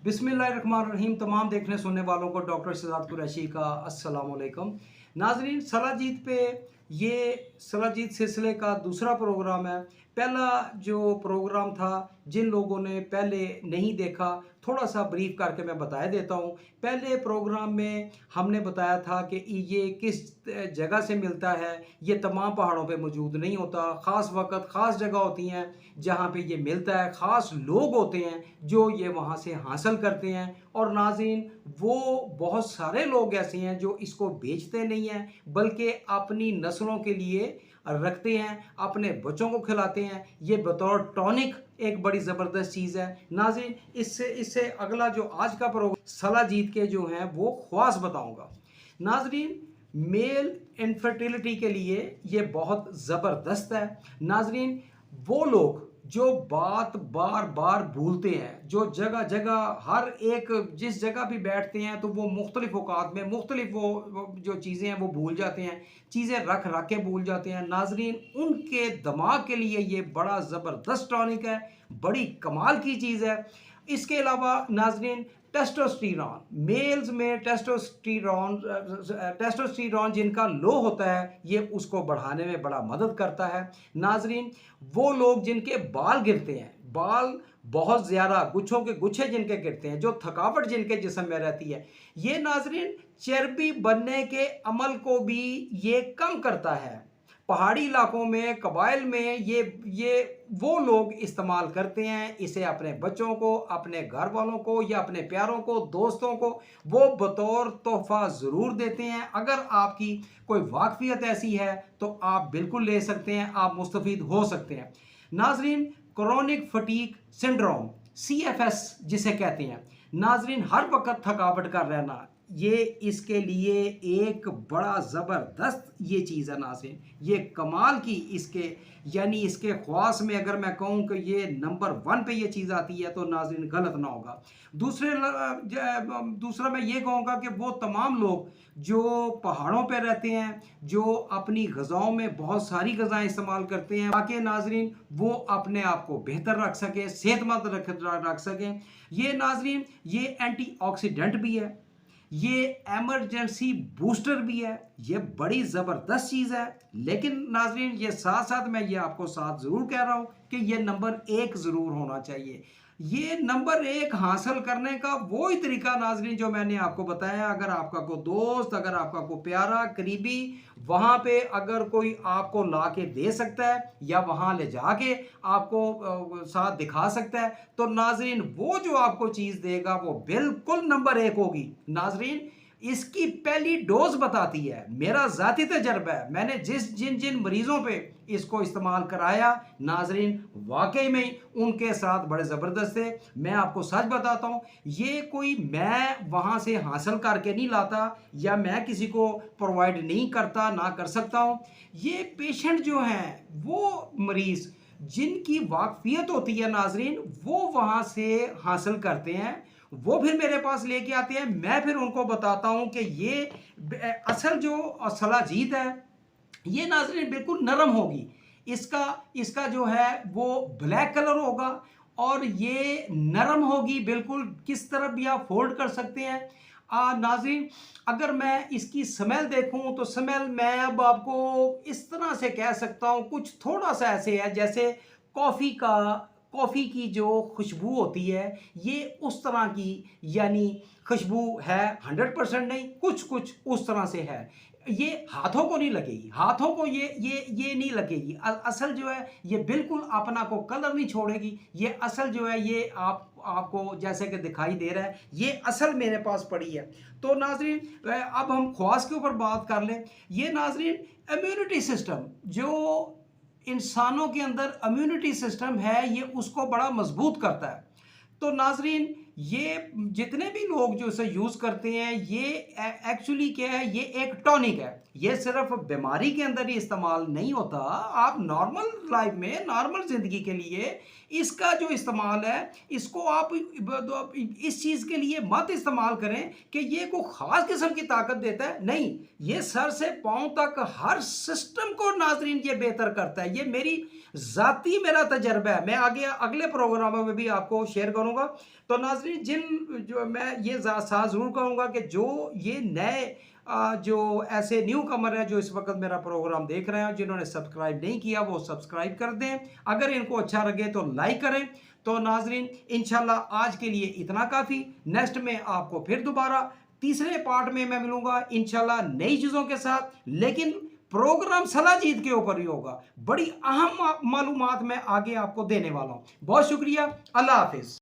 बिस्मिल्लाहिर्रहमानिर्रहीम। तमाम देखने सुनने वालों को डॉक्टर शहजाद कुरैशी का अस्सलाम वालेकुम। नाजरीन, सलाजीत पे ये सलाजीत सिलसिले का दूसरा प्रोग्राम है। पहला जो प्रोग्राम था, जिन लोगों ने पहले नहीं देखा, थोड़ा सा ब्रीफ करके मैं बताया देता हूँ। पहले प्रोग्राम में हमने बताया था कि ये किस जगह से मिलता है। ये तमाम पहाड़ों पे मौजूद नहीं होता, ख़ास वक्त ख़ास जगह होती हैं जहाँ पे ये मिलता है। ख़ास लोग होते हैं जो ये वहाँ से हासिल करते हैं। और नाज़रीन, वो बहुत सारे लोग ऐसे हैं जो इसको बेचते नहीं हैं, बल्कि अपनी नस्लों के लिए रखते हैं, अपने बच्चों को खिलाते हैं। ये बतौर टॉनिक एक बड़ी ज़बरदस्त चीज़ है। नाज़रीन, इससे इससे अगला जो आज का प्रोग्राम सलाजीत के जो हैं वो ख्वास बताऊंगा। नाज़रीन, मेल इनफर्टिलिटी के लिए ये बहुत ज़बरदस्त है। नाज़रीन, वो लोग जो बात बार बार भूलते हैं, जो जगह जगह हर एक जिस जगह भी बैठते हैं तो वो मुख्तलिफ औकात में मुख्तलिफ वो जो चीज़ें हैं वो भूल जाते हैं, चीज़ें रख रख के भूल जाते हैं। नाजरीन, उनके दिमाग के लिए ये बड़ा ज़बरदस्त टॉनिक है, बड़ी कमाल की चीज़ है। इसके अलावा नाजरीन, टेस्टोस्टेरोन, मेल्स में टेस्टोस्टेरोन जिनका लो होता है, ये उसको बढ़ाने में बड़ा मदद करता है। नाजरीन, वो लोग जिनके बाल गिरते हैं, बाल बहुत ज़्यादा गुच्छों के गुच्छे जिनके गिरते हैं, जो थकावट जिनके जिस्म में रहती है, ये नाजरीन चर्बी बनने के अमल को भी ये कम करता है। पहाड़ी इलाकों में, कबाइल में ये वो लोग इस्तेमाल करते हैं इसे अपने बच्चों को, अपने घर वालों को या अपने प्यारों को, दोस्तों को वो बतौर तोहफा ज़रूर देते हैं। अगर आपकी कोई वाकफियत ऐसी है तो आप बिल्कुल ले सकते हैं, आप मुस्तफ़ीद हो सकते हैं। नाजरीन, क्रोनिक फटीग सिंड्रोम, CFS जिसे कहते हैं, नाजरीन हर वक्त थकावट कर रहना, ये इसके लिए एक बड़ा ज़बरदस्त ये चीज़ है। नाज़रीन, ये कमाल की इसके यानी इसके ख्वास में अगर मैं कहूँ कि ये नंबर 1 पे ये चीज़ आती है तो नाज़रीन गलत ना होगा। दूसरा मैं ये कहूँगा कि वो तमाम लोग जो पहाड़ों पे रहते हैं, जो अपनी ग़िज़ाओं में बहुत सारी ग़िज़ाएँ इस्तेमाल करते हैं ताकि नाज़रीन वो अपने आप को बेहतर रख सकें, सेहतमंद रख सकें। ये नाज़रीन ये एंटीऑक्सीडेंट भी है, ये एमरजेंसी बूस्टर भी है, ये बड़ी ज़बरदस्त चीज़ है। लेकिन नाजरीन, ये साथ साथ मैं ये आपको साथ ज़रूर कह रहा हूँ कि ये नंबर 1 ज़रूर होना चाहिए। ये नंबर 1 हासिल करने का वो ही तरीका नाजरीन जो मैंने आपको बताया। अगर आपका कोई दोस्त, अगर आपका कोई प्यारा करीबी वहाँ पे अगर कोई आपको ला के दे सकता है या वहाँ ले जाके आपको साथ दिखा सकता है तो नाजरीन वो जो आपको चीज़ देगा वो बिल्कुल नंबर 1 होगी। नाजरीन, इसकी पहली डोज बताती है, मेरा ज़ाती तजर्बा है, मैंने जिन जिन मरीज़ों पे इसको इस्तेमाल कराया, नाजरीन वाकई में उनके साथ बड़े ज़बरदस्त थे। मैं आपको सच बताता हूँ, ये कोई मैं वहाँ से हासिल करके नहीं लाता या मैं किसी को प्रोवाइड नहीं करता, ना कर सकता हूँ। ये पेशेंट जो हैं, वो मरीज़ जिनकी वाकफियत होती है नाजरीन, वो वहाँ से हासिल करते हैं, वो फिर मेरे पास लेके आते हैं। मैं फिर उनको बताता हूँ कि ये असल जो सलाजीत है ये नाजरीन बिल्कुल नरम होगी, इसका इसका जो है वो ब्लैक कलर होगा और ये नरम होगी बिल्कुल, किस तरफ भी आप फोल्ड कर सकते हैं। नाज़रीन, अगर मैं इसकी स्मेल देखूं तो स्मेल मैं अब आपको इस तरह से कह सकता हूं, कुछ थोड़ा सा ऐसे है जैसे कॉफ़ी की जो खुशबू होती है, ये उस तरह की यानी खुशबू है। 100% नहीं, कुछ कुछ उस तरह से है। ये हाथों को नहीं लगेगी, हाथों को ये नहीं लगेगी। असल जो है ये बिल्कुल अपना को कलर नहीं छोड़ेगी। ये असल जो है ये आपको जैसे कि दिखाई दे रहा है, ये असल मेरे पास पड़ी है। तो नाजरीन, अब हम ख्वास के ऊपर बात कर लें। ये नाजरीन इम्यूनिटी सिस्टम, जो इंसानों के अंदर इम्यूनिटी सिस्टम है, ये उसको बड़ा मजबूत करता है। तो नाजरीन, ये जितने भी लोग जो इसे यूज़ करते हैं, ये एक्चुअली क्या है, ये एक टॉनिक है। ये सिर्फ बीमारी के अंदर ही इस्तेमाल नहीं होता, आप नॉर्मल लाइफ में, नॉर्मल ज़िंदगी के लिए इसका जो इस्तेमाल है, इसको आप इस चीज़ के लिए मत इस्तेमाल करें कि ये कोई ख़ास किस्म की ताकत देता है। नहीं, ये सर से पाँव तक हर सिस्टम को नाजरीन ये बेहतर करता है। ये मेरा तजर्बा है, मैं आगे अगले प्रोग्रामों में भी आपको शेयर करूँगा। तो नाजरीन, नाज़रीन जिन जो मैं ये साथ ज़रूर कहूँगा कि जो ये नए जो ऐसे न्यू कमर हैं जो इस वक्त मेरा प्रोग्राम देख रहे हैं, जिन्होंने सब्सक्राइब नहीं किया वो सब्सक्राइब कर दें, अगर इनको अच्छा लगे तो लाइक करें। तो नाज़रीन इंशाल्लाह आज के लिए इतना काफ़ी। नेक्स्ट में आपको फिर दोबारा तीसरे पार्ट में मैं मिलूंगा इंशाल्लाह नई चीज़ों के साथ, लेकिन प्रोग्राम सलाजीत के ऊपर ही होगा। बड़ी अहम मालूमात मैं आगे आपको देने वाला हूँ। बहुत शुक्रिया, अल्लाह हाफिज़।